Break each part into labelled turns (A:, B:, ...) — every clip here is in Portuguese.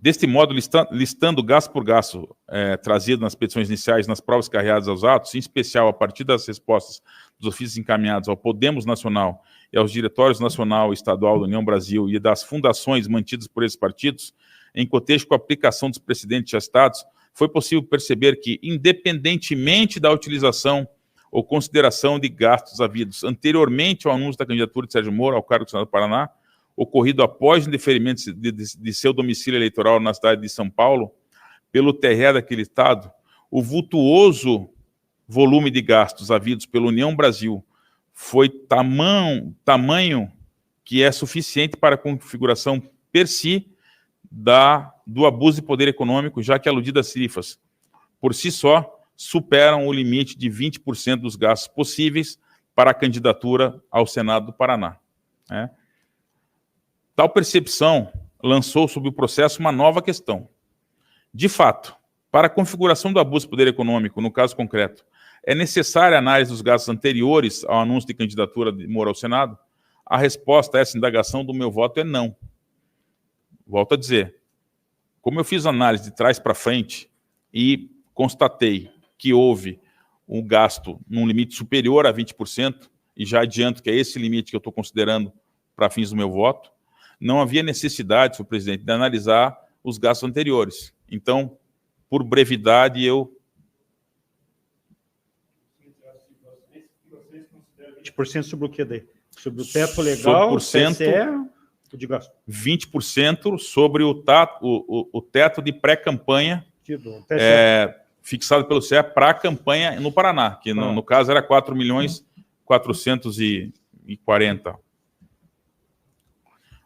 A: Deste modo, listando gasto por gasto trazido nas petições iniciais, nas provas carreadas aos atos, em especial a partir das respostas dos ofícios encaminhados ao Podemos Nacional e aos diretórios nacional e estadual da União Brasil e das fundações mantidas por esses partidos, em cotejo com a aplicação dos precedentes já citados, foi possível perceber que, independentemente da utilização ou consideração de gastos havidos anteriormente ao anúncio da candidatura de Sérgio Moro ao cargo do Senado do Paraná, ocorrido após o indeferimento de seu domicílio eleitoral na cidade de São Paulo, pelo TRE daquele estado, o vultuoso volume de gastos havidos pela União Brasil foi tamanho que é suficiente para a configuração per si do abuso de poder econômico, já que aludidas cifras, por si só, superam o limite de 20% dos gastos possíveis para a candidatura ao Senado do Paraná. Tal percepção lançou sobre o processo uma nova questão. De fato, para a configuração do abuso de poder econômico, no caso concreto, é necessária a análise dos gastos anteriores ao anúncio de candidatura de Moro ao Senado? A resposta a essa indagação do meu voto é não. Volto a dizer, como eu fiz análise de trás para frente e constatei que houve um gasto num limite superior a 20%, e já adianto que é esse limite que eu estou considerando para fins do meu voto, não havia necessidade, senhor presidente, de analisar os gastos anteriores. Então, por brevidade, eu...
B: 20% sobre o QD? Sobre o teto legal, o TCE, de gasto?
A: 20% sobre o teto de pré-campanha fixado pelo CE para a campanha no Paraná, que no caso era 4.440.000.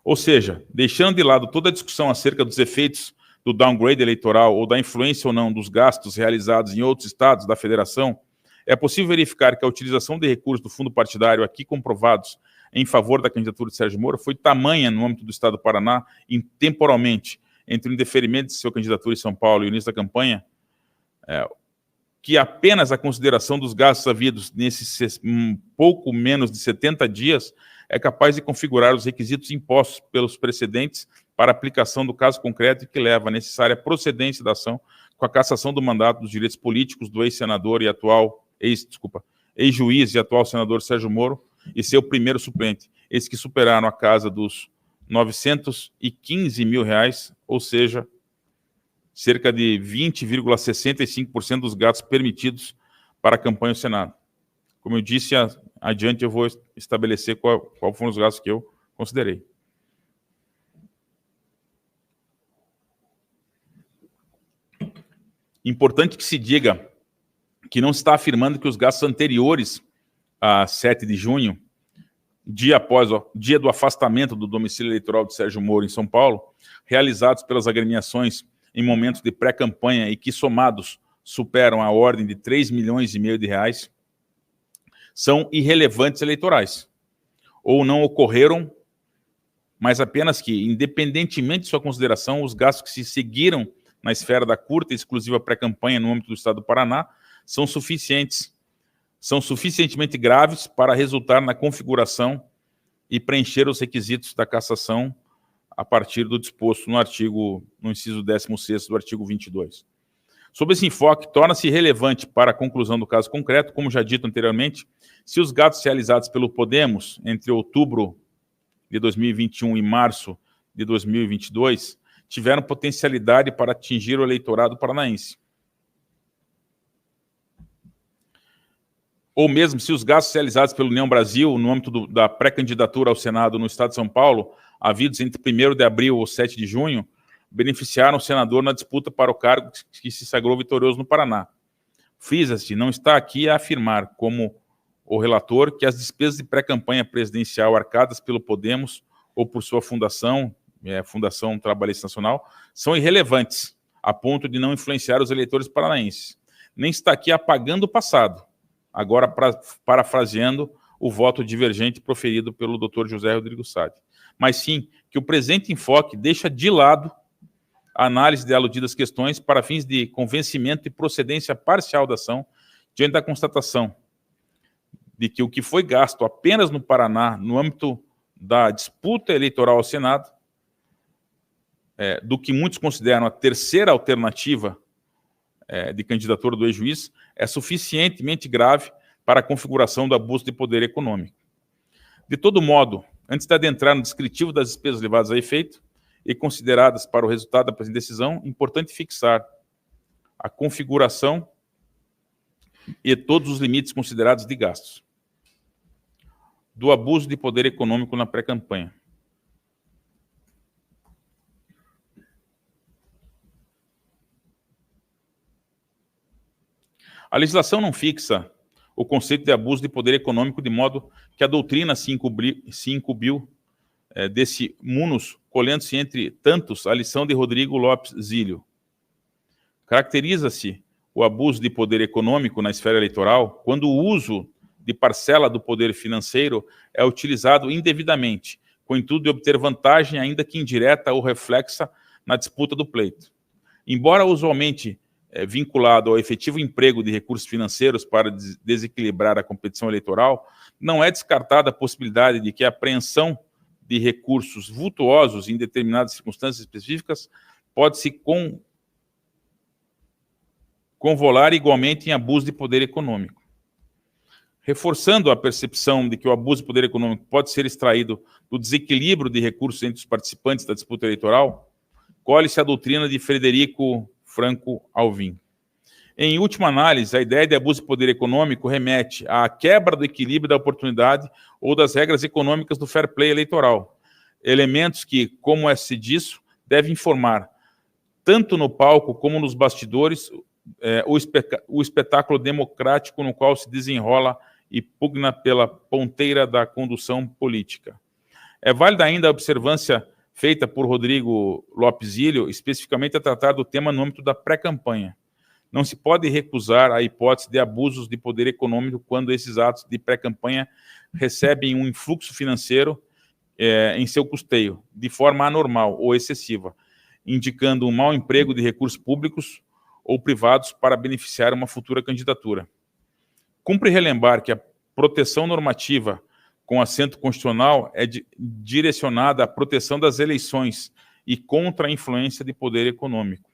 A: Ou seja, deixando de lado toda a discussão acerca dos efeitos do downgrade eleitoral ou da influência ou não dos gastos realizados em outros estados da federação, é possível verificar que a utilização de recursos do fundo partidário aqui comprovados em favor da candidatura de Sérgio Moro foi tamanha no âmbito do estado do Paraná, temporalmente, entre o indeferimento de sua candidatura em São Paulo e o início da campanha, que apenas a consideração dos gastos havidos nesses pouco menos de 70 dias é capaz de configurar os requisitos impostos pelos precedentes para aplicação do caso concreto e que leva a necessária procedência da ação com a cassação do mandato dos direitos políticos do ex-senador e ex-juiz e atual senador Sérgio Moro e seu primeiro suplente, esses que superaram a casa dos R$915 mil, ou seja, cerca de 20,65% dos gastos permitidos para a campanha do Senado. Como eu disse, adiante eu vou estabelecer qual foram os gastos que eu considerei. Importante que se diga que não se está afirmando que os gastos anteriores a 7 de junho, dia do afastamento do domicílio eleitoral de Sérgio Moro em São Paulo, realizados pelas agremiações em momentos de pré-campanha e que somados superam a ordem de R$3,5 milhões, são irrelevantes eleitorais, ou não ocorreram, mas apenas que, independentemente de sua consideração, os gastos que se seguiram na esfera da curta e exclusiva pré-campanha no âmbito do estado do Paraná são suficientemente graves para resultar na configuração e preencher os requisitos da cassação a partir do disposto no inciso 16º do artigo 22. Sob esse enfoque, torna-se relevante para a conclusão do caso concreto, como já dito anteriormente, se os gastos realizados pelo Podemos entre outubro de 2021 e março de 2022 tiveram potencialidade para atingir o eleitorado paranaense. Ou mesmo se os gastos realizados pela União Brasil no âmbito da pré-candidatura ao Senado no estado de São Paulo, havidos entre 1º de abril ou 7 de junho, beneficiaram o senador na disputa para o cargo que se sagrou vitorioso no Paraná. Frisa-se, não está aqui a afirmar, como o relator, que as despesas de pré-campanha presidencial arcadas pelo Podemos ou por sua fundação, Fundação Trabalhista Nacional, são irrelevantes, a ponto de não influenciar os eleitores paranaenses. Nem está aqui apagando o passado, agora parafraseando o voto divergente proferido pelo Dr. José Rodrigo Sade, mas sim que o presente enfoque deixa de lado a análise de aludidas questões para fins de convencimento e procedência parcial da ação, diante da constatação de que o que foi gasto apenas no Paraná, no âmbito da disputa eleitoral ao Senado, do que muitos consideram a terceira alternativa de candidatura do ex-juiz, é suficientemente grave para a configuração do abuso de poder econômico. De todo modo, antes de adentrar no descritivo das despesas levadas a efeito e consideradas para o resultado da presente decisão, é importante fixar a configuração e todos os limites considerados de gastos do abuso de poder econômico na pré-campanha. A legislação não fixa o conceito de abuso de poder econômico de modo que a doutrina se incumbiu desse munus, colhendo-se entre tantos a lição de Rodrigo Lopes Zílio. Caracteriza-se o abuso de poder econômico na esfera eleitoral quando o uso de parcela do poder financeiro é utilizado indevidamente, com o intuito de obter vantagem, ainda que indireta ou reflexa, na disputa do pleito. Embora usualmente vinculado ao efetivo emprego de recursos financeiros para desequilibrar a competição eleitoral, não é descartada a possibilidade de que a apreensão de recursos vultuosos em determinadas circunstâncias específicas pode se convolar igualmente em abuso de poder econômico. Reforçando a percepção de que o abuso de poder econômico pode ser extraído do desequilíbrio de recursos entre os participantes da disputa eleitoral, colhe-se a doutrina de Frederico Franco Alvim. Em última análise, a ideia de abuso de poder econômico remete à quebra do equilíbrio da oportunidade ou das regras econômicas do fair play eleitoral, elementos que, como se disso, devem informar, tanto no palco como nos bastidores, o espetáculo democrático no qual se desenrola e pugna pela ponteira da condução política. É válida ainda a observância feita por Rodrigo Lopes Zílio, especificamente a tratar do tema no âmbito da pré-campanha. Não se pode recusar a hipótese de abusos de poder econômico quando esses atos de pré-campanha recebem um influxo financeiro em seu custeio, de forma anormal ou excessiva, indicando um mau emprego de recursos públicos ou privados para beneficiar uma futura candidatura. Cumpre relembrar que a proteção normativa com assento constitucional é direcionada à proteção das eleições e contra a influência de poder econômico.